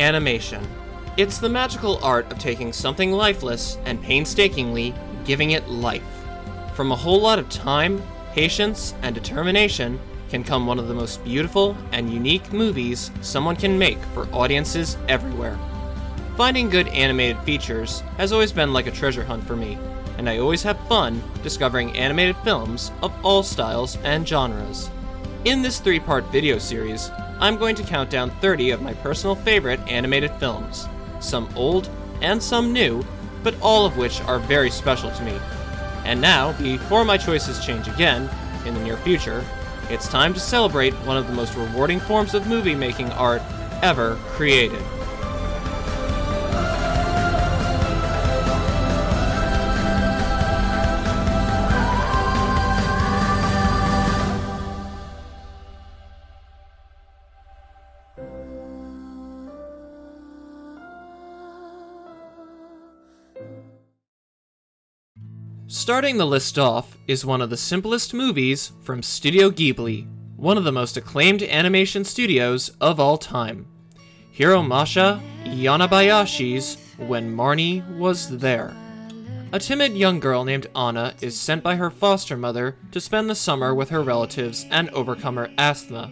animation. It's the magical art of taking something lifeless and painstakingly giving it life. From a whole lot of time, patience, and determination can come one of the most beautiful and unique movies someone can make for audiences everywhere. Finding good animated features has always been like a treasure hunt for me, and I always have fun discovering animated films of all styles and genres. In this 3-part video series, I'm going to count down 30 of my personal favorite animated films, some old and some new, but all of which are very special to me. And now, before my choices change again, in the near future, it's time to celebrate one of the most rewarding forms of movie-making art ever created. Starting the list off is one of the simplest movies from Studio Ghibli, one of the most acclaimed animation studios of all time. Hiromasa Yanabayashi's When Marnie Was There. A timid young girl named Anna is sent by her foster mother to spend the summer with her relatives and overcome her asthma.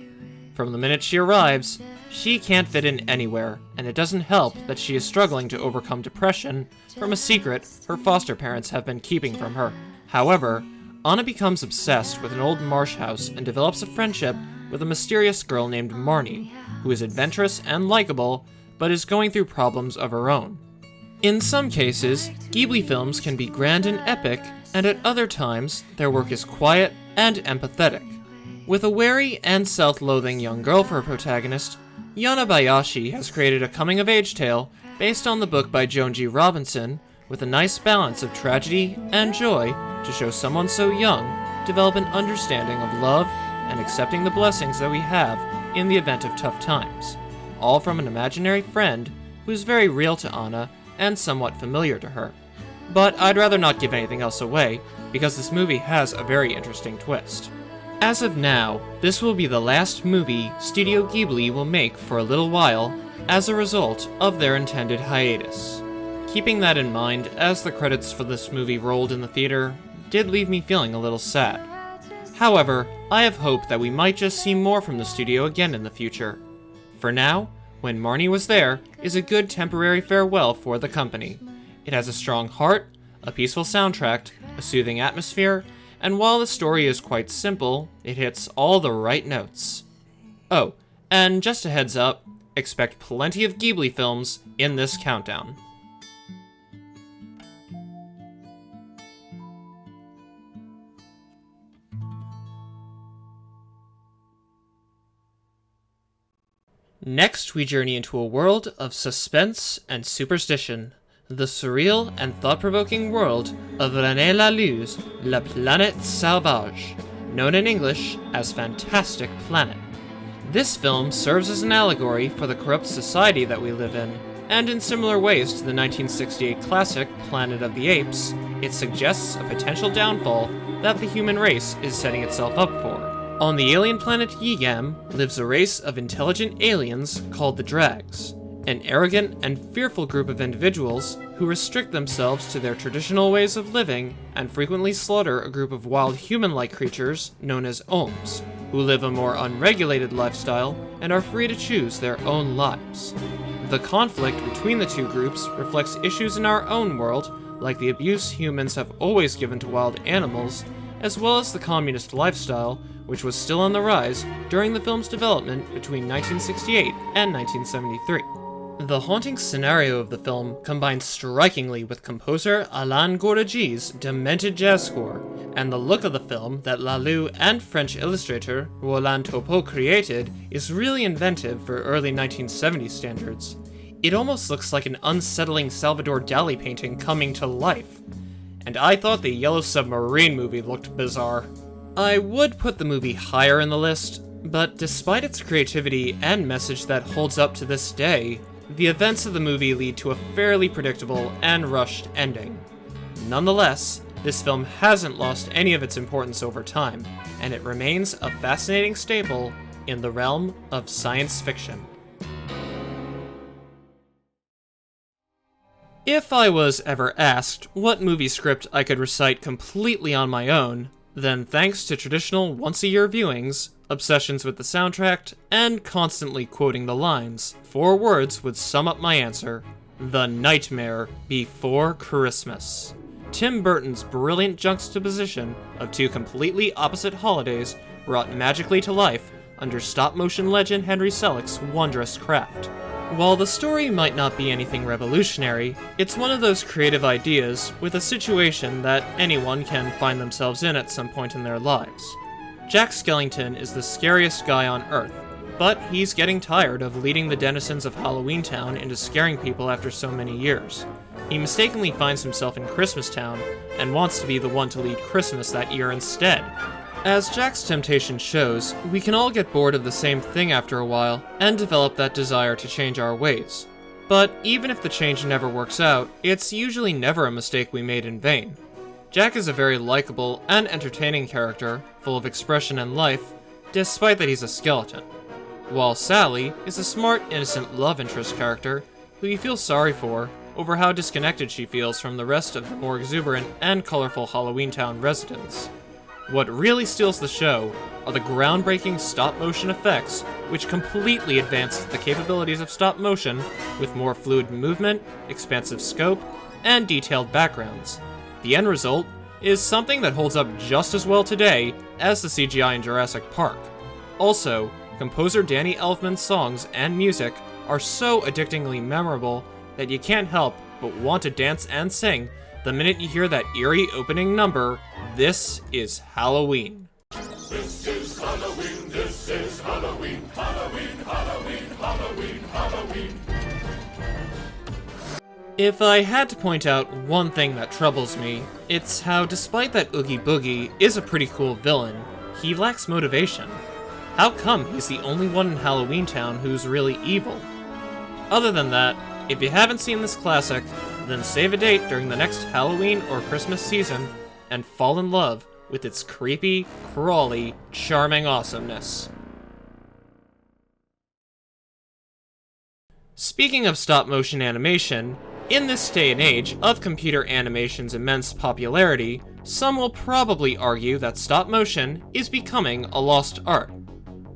From the minute she arrives, she can't fit in anywhere, and it doesn't help that she is struggling to overcome depression from a secret her foster parents have been keeping from her. However, Anna becomes obsessed with an old marsh house and develops a friendship with a mysterious girl named Marnie, who is adventurous and likable, but is going through problems of her own. In some cases, Ghibli films can be grand and epic, and at other times, their work is quiet and empathetic. With a wary and self-loathing young girl for a protagonist, Yanabayashi has created a coming-of-age tale based on the book by Joan G. Robinson, with a nice balance of tragedy and joy to show someone so young develop an understanding of love and accepting the blessings that we have in the event of tough times, all from an imaginary friend who is very real to Anna and somewhat familiar to her. But I'd rather not give anything else away, because this movie has a very interesting twist. As of now, this will be the last movie Studio Ghibli will make for a little while as a result of their intended hiatus. Keeping that in mind, as the credits for this movie rolled in the theater, did leave me feeling a little sad. However, I have hope that we might just see more from the studio again in the future. For now, When Marnie Was There is a good temporary farewell for the company. It has a strong heart, a peaceful soundtrack, a soothing atmosphere, and while the story is quite simple, it hits all the right notes. Oh, and just a heads up, expect plenty of Ghibli films in this countdown. Next, we journey into a world of suspense and superstition. The surreal and thought-provoking world of René Laloux's La Planète Sauvage, known in English as Fantastic Planet. This film serves as an allegory for the corrupt society that we live in, and in similar ways to the 1968 classic Planet of the Apes, it suggests a potential downfall that the human race is setting itself up for. On the alien planet Yigam lives a race of intelligent aliens called the Drags, an arrogant and fearful group of individuals who restrict themselves to their traditional ways of living and frequently slaughter a group of wild human-like creatures known as Ohms, who live a more unregulated lifestyle and are free to choose their own lives. The conflict between the two groups reflects issues in our own world, like the abuse humans have always given to wild animals, as well as the communist lifestyle, which was still on the rise during the film's development between 1968 and 1973. The haunting scenario of the film combines strikingly with composer Alain Gouragi's demented jazz score, and the look of the film that Laloux and French illustrator Roland Topot created is really inventive for early 1970s standards. It almost looks like an unsettling Salvador Dali painting coming to life. And I thought the Yellow Submarine movie looked bizarre. I would put the movie higher in the list, but despite its creativity and message that holds up to this day, the events of the movie lead to a fairly predictable and rushed ending. Nonetheless, this film hasn't lost any of its importance over time, and it remains a fascinating staple in the realm of science fiction. If I was ever asked what movie script I could recite completely on my own, then thanks to traditional once-a-year viewings, obsessions with the soundtrack, and constantly quoting the lines, 4 words would sum up my answer: The Nightmare Before Christmas. Tim Burton's brilliant juxtaposition of 2 completely opposite holidays brought magically to life under stop-motion legend Henry Selick's wondrous craft. While the story might not be anything revolutionary, it's one of those creative ideas with a situation that anyone can find themselves in at some point in their lives. Jack Skellington is the scariest guy on Earth, but he's getting tired of leading the denizens of Halloween Town into scaring people after so many years. He mistakenly finds himself in Christmas Town and wants to be the one to lead Christmas that year instead. As Jack's temptation shows, we can all get bored of the same thing after a while and develop that desire to change our ways. But even if the change never works out, it's usually never a mistake we made in vain. Jack is a very likable and entertaining character, full of expression and life, despite that he's a skeleton. While Sally is a smart, innocent love interest character who you feel sorry for over how disconnected she feels from the rest of the more exuberant and colorful Halloween Town residents. What really steals the show are the groundbreaking stop-motion effects, which completely advance the capabilities of stop-motion with more fluid movement, expansive scope, and detailed backgrounds. The end result is something that holds up just as well today as the CGI in Jurassic Park. Also, composer Danny Elfman's songs and music are so addictingly memorable that you can't help but want to dance and sing the minute you hear that eerie opening number, This is Halloween. This is Halloween, this is Halloween, Halloween, Halloween, Halloween, Halloween. If I had to point out one thing that troubles me, it's how despite that Oogie Boogie is a pretty cool villain, he lacks motivation. How come he's the only one in Halloween Town who's really evil? Other than that, if you haven't seen this classic, then save a date during the next Halloween or Christmas season and fall in love with its creepy, crawly, charming awesomeness. Speaking of stop-motion animation, in this day and age of computer animation's immense popularity, some will probably argue that stop-motion is becoming a lost art.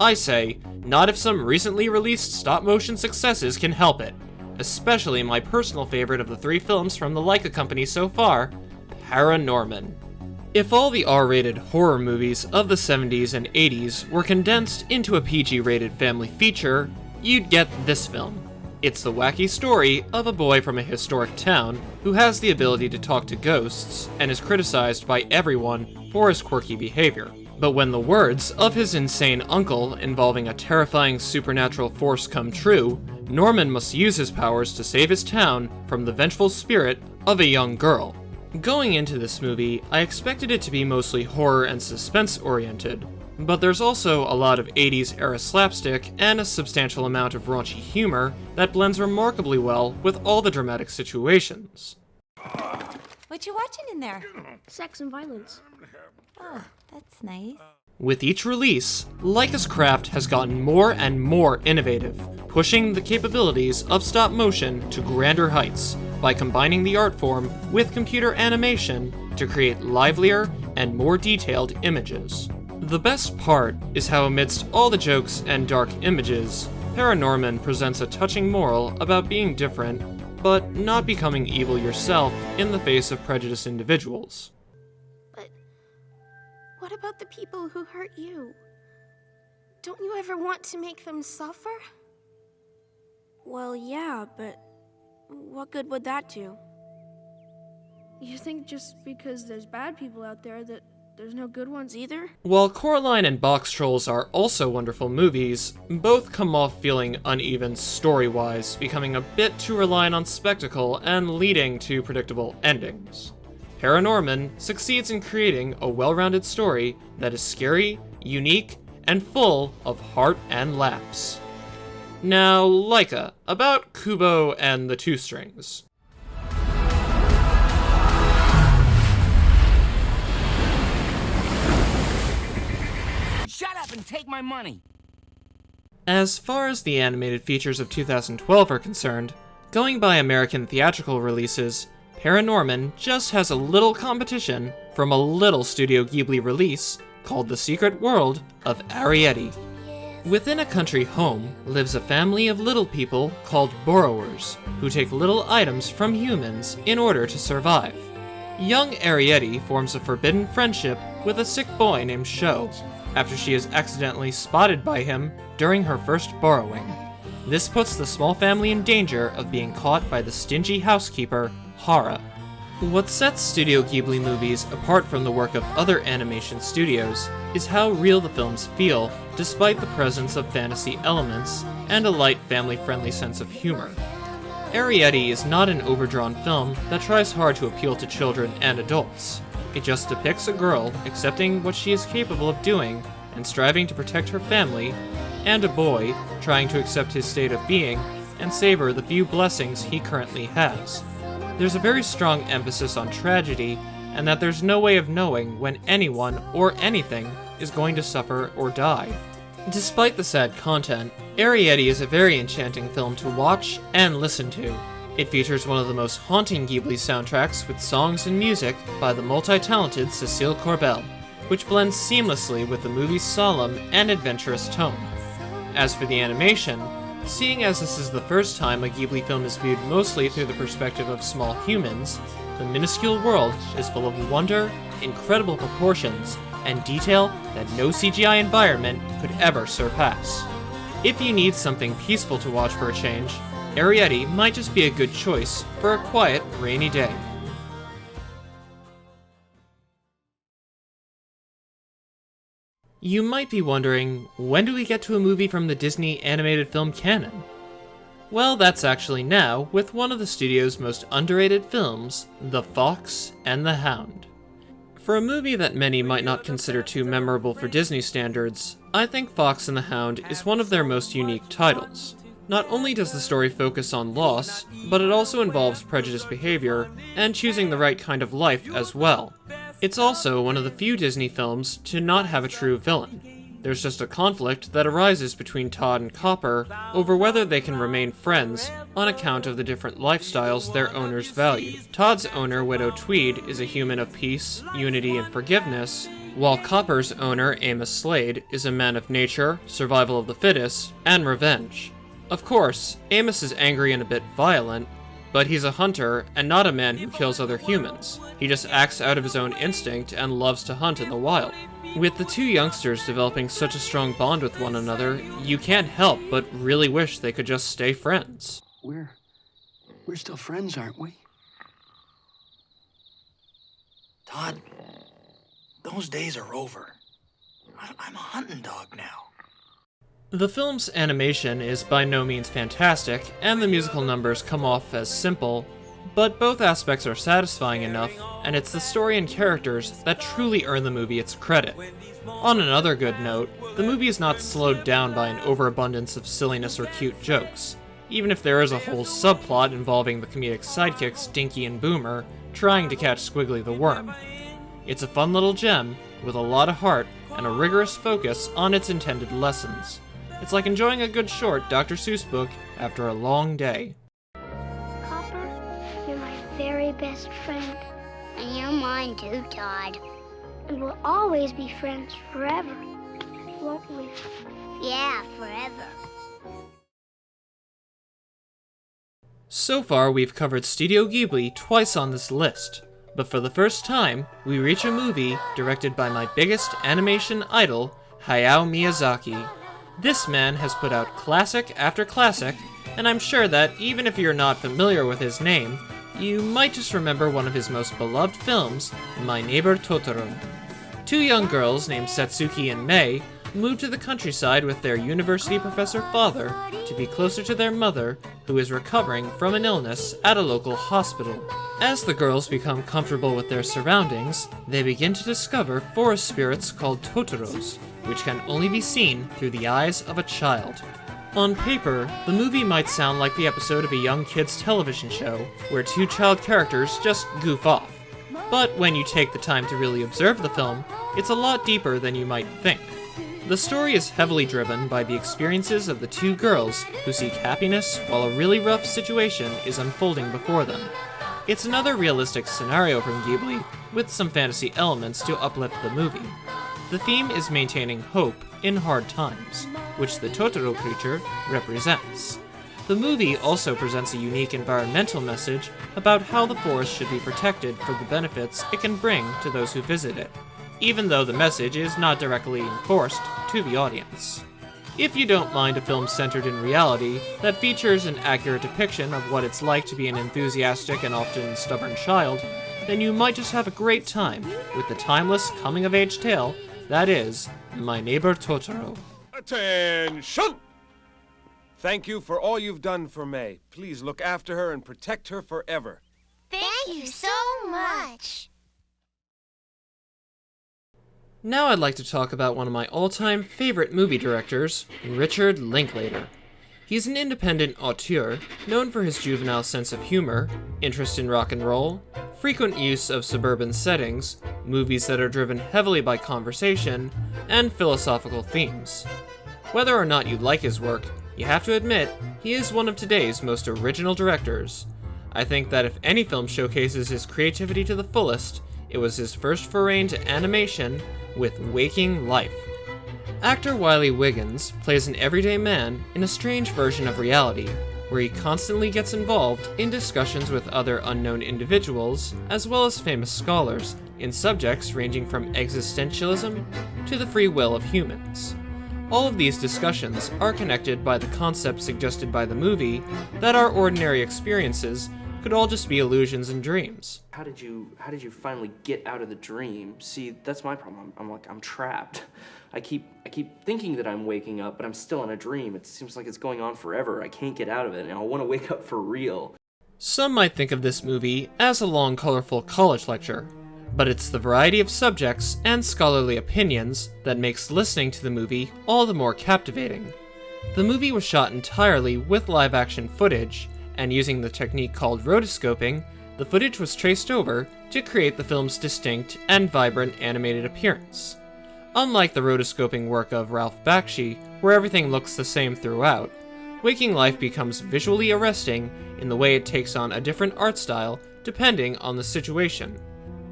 I say, not if some recently released stop-motion successes can help it. Especially my personal favorite of the 3 films from the Laika company so far, ParaNorman. If all the R-rated horror movies of the 70s and 80s were condensed into a PG-rated family feature, you'd get this film. It's the wacky story of a boy from a historic town who has the ability to talk to ghosts and is criticized by everyone for his quirky behavior. But when the words of his insane uncle involving a terrifying supernatural force come true, Norman must use his powers to save his town from the vengeful spirit of a young girl. Going into this movie, I expected it to be mostly horror and suspense-oriented, but there's also a lot of 80s era slapstick and a substantial amount of raunchy humor that blends remarkably well with all the dramatic situations. What you watching in there? Sex and violence. Oh, that's nice. With each release, Laika's craft has gotten more and more innovative, pushing the capabilities of stop motion to grander heights by combining the art form with computer animation to create livelier and more detailed images. The best part is how amidst all the jokes and dark images, ParaNorman presents a touching moral about being different, but not becoming evil yourself in the face of prejudiced individuals. But what about the people who hurt you? Don't you ever want to make them suffer? Well, yeah, but what good would that do? You think just because there's bad people out there that there's no good ones either? While Coraline and Box Trolls are also wonderful movies, both come off feeling uneven story-wise, becoming a bit too reliant on spectacle and leading to predictable endings. ParaNorman succeeds in creating a well-rounded story that is scary, unique, and full of heart and laughs. Now, Laika, about Kubo and the Two Strings. Shut up and take my money! As far as the animated features of 2012 are concerned, Going by American theatrical releases, ParaNorman just has a little competition from a little Studio Ghibli release called The Secret World of Arrietty. Within a country home lives a family of little people called borrowers, who take little items from humans in order to survive. Young Arrietty forms a forbidden friendship with a sick boy named Sho, after she is accidentally spotted by him during her first borrowing. This puts the small family in danger of being caught by the stingy housekeeper, Hara. What sets Studio Ghibli movies apart from the work of other animation studios is how real the films feel, despite the presence of fantasy elements and a light, family-friendly sense of humor. Arrietty is not an overdrawn film that tries hard to appeal to children and adults. It just depicts a girl accepting what she is capable of doing and striving to protect her family, and a boy trying to accept his state of being and savor the few blessings he currently has. There's a very strong emphasis on tragedy, and that there's no way of knowing when anyone or anything is going to suffer or die. Despite the sad content, Arrietty is a very enchanting film to watch and listen to. It features one of the most haunting Ghibli soundtracks with songs and music by the multi-talented Cécile Corbel, which blends seamlessly with the movie's solemn and adventurous tone. As for the animation, seeing as this is the first time a Ghibli film is viewed mostly through the perspective of small humans, the minuscule world is full of wonder, incredible proportions, and detail that no CGI environment could ever surpass. If you need something peaceful to watch for a change, Arrietty might just be a good choice for a quiet, rainy day. You might be wondering, when do we get to a movie from the Disney animated film canon? Well, that's actually now, with one of the studio's most underrated films, The Fox and the Hound. For a movie that many might not consider too memorable for Disney standards, I think Fox and the Hound is one of their most unique titles. Not only does the story focus on loss, but it also involves prejudiced behavior and choosing the right kind of life as well. It's also one of the few Disney films to not have a true villain. There's just a conflict that arises between Todd and Copper over whether they can remain friends on account of the different lifestyles their owners value. Todd's owner, Widow Tweed, is a human of peace, unity, and forgiveness, while Copper's owner, Amos Slade, is a man of nature, survival of the fittest, and revenge. Of course, Amos is angry and a bit violent, but he's a hunter and not a man who kills other humans. He just acts out of his own instinct and loves to hunt in the wild. With the two youngsters developing such a strong bond with one another, you can't help but really wish they could just stay friends. We're still friends, aren't we? Todd, those days are over. I'm a hunting dog now. The film's animation is by no means fantastic, and the musical numbers come off as simple, but both aspects are satisfying enough, and it's the story and characters that truly earn the movie its credit. On another good note, the movie is not slowed down by an overabundance of silliness or cute jokes, even if there is a whole subplot involving the comedic sidekicks Dinky and Boomer trying to catch Squiggly the Worm. It's a fun little gem with a lot of heart and a rigorous focus on its intended lessons. It's like enjoying a good short Dr. Seuss book after a long day. Copper, you're my very best friend. And you're mine too, Todd. And we'll always be friends forever, won't we? Yeah, forever. So far, we've covered Studio Ghibli twice on this list, but for the first time, we reach a movie directed by my biggest animation idol, Hayao Miyazaki. This man has put out classic after classic, and I'm sure that even if you're not familiar with his name, you might just remember one of his most beloved films, My Neighbor Totoro. Two young girls named Satsuki and Mei moved to the countryside with their university professor father to be closer to their mother, who is recovering from an illness at a local hospital. As the girls become comfortable with their surroundings, they begin to discover forest spirits called Totoros, which can only be seen through the eyes of a child. On paper, the movie might sound like the episode of a young kid's television show, where two child characters just goof off. But when you take the time to really observe the film, it's a lot deeper than you might think. The story is heavily driven by the experiences of the two girls who seek happiness while a really rough situation is unfolding before them. It's another realistic scenario from Ghibli, with some fantasy elements to uplift the movie. The theme is maintaining hope in hard times, which the Totoro creature represents. The movie also presents a unique environmental message about how the forest should be protected for the benefits it can bring to those who visit it, even though the message is not directly enforced to the audience. If you don't mind a film centered in reality that features an accurate depiction of what it's like to be an enthusiastic and often stubborn child, then you might just have a great time with the timeless coming-of-age tale that is My Neighbor Totoro. Attention! Thank you for all you've done for May. Please look after her and protect her forever. Thank you so much. Now I'd like to talk about one of my all-time favorite movie directors, Richard Linklater. He's an independent auteur, known for his juvenile sense of humor, interest in rock and roll, frequent use of suburban settings, movies that are driven heavily by conversation, and philosophical themes. Whether or not you like his work, you have to admit, he is one of today's most original directors. I think that if any film showcases his creativity to the fullest, it was his first foray into animation with Waking Life. Actor Wiley Wiggins plays an everyday man in a strange version of reality, where he constantly gets involved in discussions with other unknown individuals, as well as famous scholars, in subjects ranging from existentialism to the free will of humans. All of these discussions are connected by the concept suggested by the movie that our ordinary experiences could all just be illusions and dreams. How did you finally get out of the dream? See, that's my problem. I'm trapped. I keep thinking that I'm waking up, but I'm still in a dream. It seems like it's going on forever. I can't get out of it, and I want to wake up for real. Some might think of this movie as a long, colorful college lecture, but it's the variety of subjects and scholarly opinions that makes listening to the movie all the more captivating. The movie was shot entirely with live-action footage, and using the technique called rotoscoping, the footage was traced over to create the film's distinct and vibrant animated appearance. Unlike the rotoscoping work of Ralph Bakshi, where everything looks the same throughout, Waking Life becomes visually arresting in the way it takes on a different art style depending on the situation.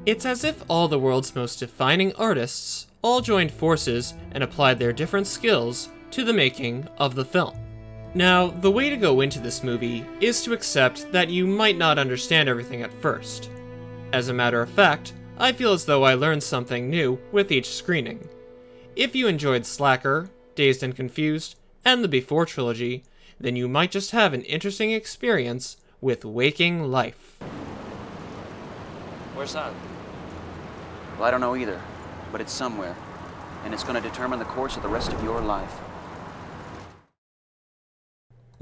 It's as if all the world's most defining artists all joined forces and applied their different skills to the making of the film. Now, the way to go into this movie is to accept that you might not understand everything at first. As a matter of fact, I feel as though I learned something new with each screening. If you enjoyed Slacker, Dazed and Confused, and the Before trilogy, then you might just have an interesting experience with Waking Life. Where's that? Well, I don't know either, but it's somewhere, and it's going to determine the course of the rest of your life.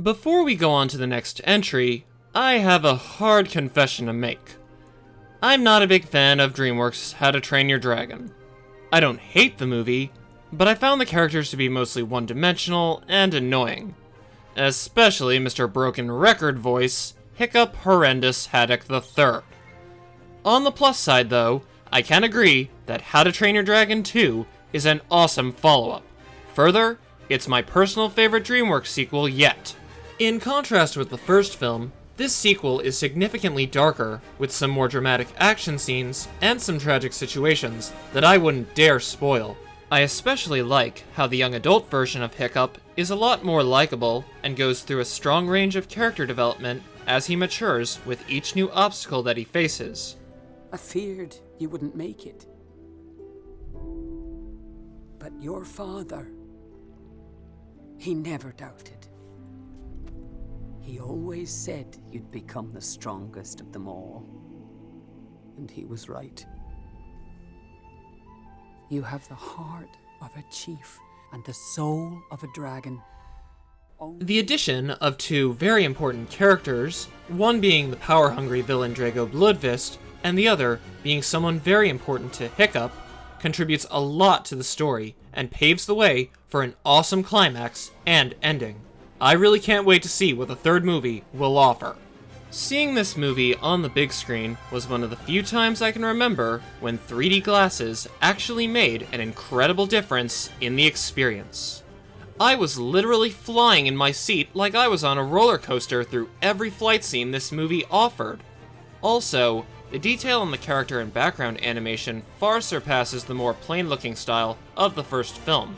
Before we go on to the next entry, I have a hard confession to make. I'm not a big fan of DreamWorks' How to Train Your Dragon. I don't hate the movie, but I found the characters to be mostly one-dimensional and annoying. Especially Mr. Broken Record voice, Hiccup Horrendous Haddock III. On the plus side though, I can agree that How to Train Your Dragon 2 is an awesome follow-up. Further, it's my personal favorite DreamWorks sequel yet. In contrast with the first film, this sequel is significantly darker, with some more dramatic action scenes and some tragic situations that I wouldn't dare spoil. I especially like how the young adult version of Hiccup is a lot more likable and goes through a strong range of character development as he matures with each new obstacle that he faces. I feared you wouldn't make it. But your father, he never doubted. He always said you'd become the strongest of them all. And he was right. You have the heart of a chief and the soul of a dragon. The addition of two very important characters, one being the power-hungry villain Drago Bloodfist, and the other being someone very important to Hiccup, contributes a lot to the story and paves the way for an awesome climax and ending. I really can't wait to see what the third movie will offer. Seeing this movie on the big screen was one of the few times I can remember when 3D glasses actually made an incredible difference in the experience. I was literally flying in my seat like I was on a roller coaster through every flight scene this movie offered. Also, the detail in the character and background animation far surpasses the more plain-looking style of the first film,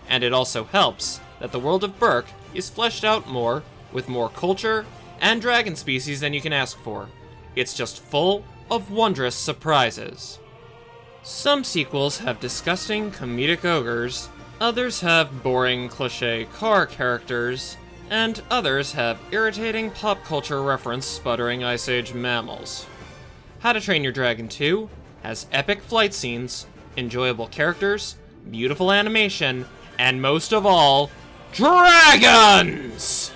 and it also helps that the world of Berk is fleshed out more, with more culture and dragon species than you can ask for. It's just full of wondrous surprises. Some sequels have disgusting comedic ogres, others have boring cliché car characters, and others have irritating pop culture reference sputtering Ice Age mammals. How to Train Your Dragon 2 has epic flight scenes, enjoyable characters, beautiful animation, and most of all, dragons!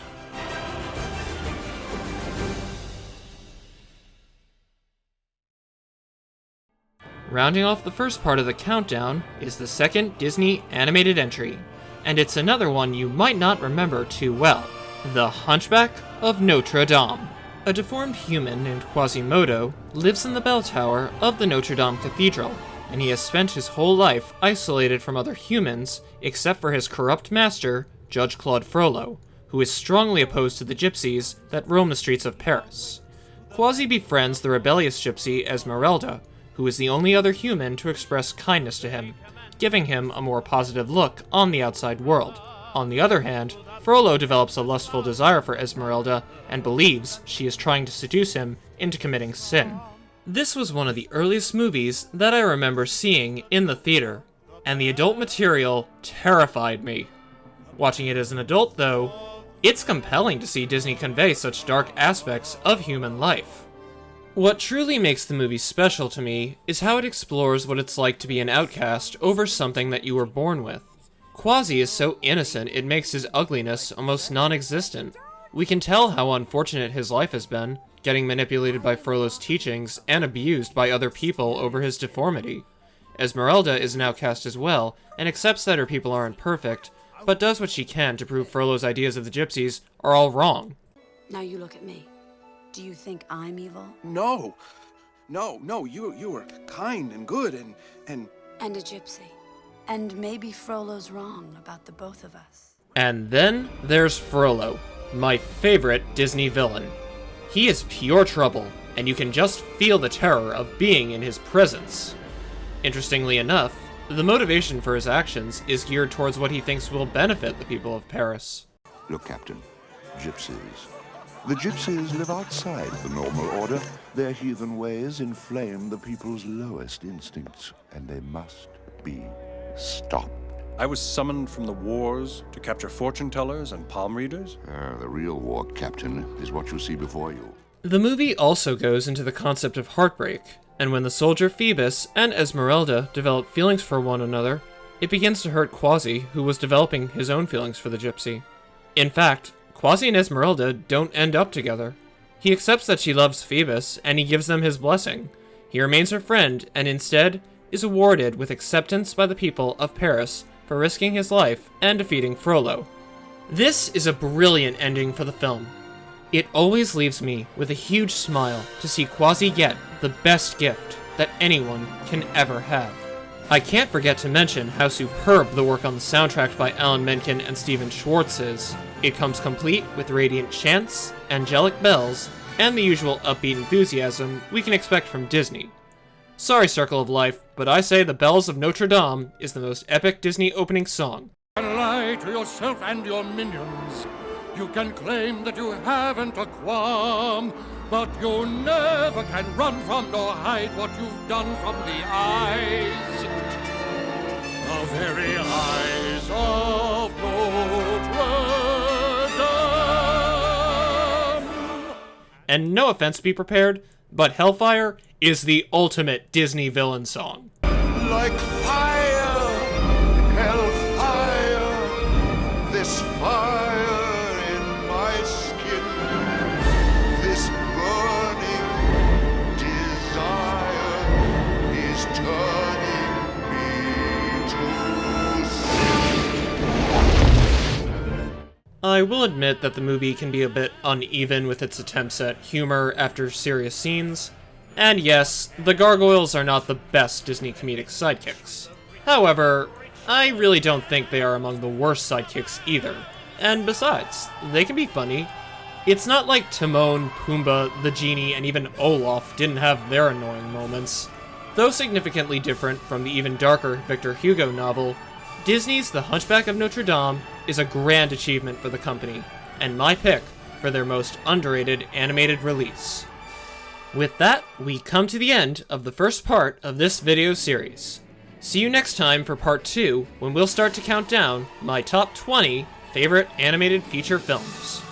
Rounding off the first part of the countdown is the second Disney animated entry, and it's another one you might not remember too well, The Hunchback of Notre Dame. A deformed human named Quasimodo lives in the bell tower of the Notre Dame Cathedral, and he has spent his whole life isolated from other humans except for his corrupt master, Judge Claude Frollo, who is strongly opposed to the gypsies that roam the streets of Paris. Quasi befriends the rebellious gypsy Esmeralda, who is the only other human to express kindness to him, giving him a more positive look on the outside world. On the other hand, Frollo develops a lustful desire for Esmeralda and believes she is trying to seduce him into committing sin. This was one of the earliest movies that I remember seeing in the theater, and the adult material terrified me. Watching it as an adult, though, it's compelling to see Disney convey such dark aspects of human life. What truly makes the movie special to me is how it explores what it's like to be an outcast over something that you were born with. Quasi is so innocent it makes his ugliness almost non-existent. We can tell how unfortunate his life has been, getting manipulated by Frollo's teachings and abused by other people over his deformity. Esmeralda is an outcast as well, and accepts that her people aren't perfect, but does what she can to prove Frollo's ideas of the gypsies are all wrong. Now you look at me. Do you think I'm evil? No, you were kind and good and a gypsy. And maybe Frollo's wrong about the both of us. And then there's Frollo, my favorite Disney villain. He is pure trouble, and you can just feel the terror of being in his presence. Interestingly enough, the motivation for his actions is geared towards what he thinks will benefit the people of Paris. Look, Captain, gypsies. The gypsies live outside the normal order. Their heathen ways inflame the people's lowest instincts, and they must be stopped. I was summoned from the wars to capture fortune tellers and palm readers. The real war, Captain, is what you see before you. The movie also goes into the concept of heartbreak, and when the soldier Phoebus and Esmeralda develop feelings for one another, it begins to hurt Quasi, who was developing his own feelings for the gypsy. In fact, Quasi and Esmeralda don't end up together. He accepts that she loves Phoebus, and he gives them his blessing. He remains her friend, and instead is awarded with acceptance by the people of Paris for risking his life and defeating Frollo. This is a brilliant ending for the film. It always leaves me with a huge smile to see Quasi get the best gift that anyone can ever have. I can't forget to mention how superb the work on the soundtrack by Alan Menken and Stephen Schwartz is. It comes complete with radiant chants, angelic bells, and the usual upbeat enthusiasm we can expect from Disney. Sorry, Circle of Life, but I say The Bells of Notre Dame is the most epic Disney opening song. And lie to yourself and your minions. You can claim that you haven't a qualm, but you never can run from nor hide what you've done from the eyes. The very eyes of Notre Dame. And no offense be prepared, but Hellfire is the ultimate Disney villain song. Like fire, hellfire, this fire in my skin, this burning desire is turning me to sin. I I will admit that the movie can be a bit uneven with its attempts at humor after serious scenes, and yes, the gargoyles are not the best Disney comedic sidekicks. However, I really don't think they are among the worst sidekicks either, and besides, they can be funny. It's not like Timon, Pumbaa, the Genie, and even Olaf didn't have their annoying moments. Though significantly different from the even darker Victor Hugo novel, Disney's The Hunchback of Notre Dame is a grand achievement for the company, and my pick for their most underrated animated release. With that, we come to the end of the first part of this video series. See you next time for part 2, when we'll start to count down my top 20 favorite animated feature films.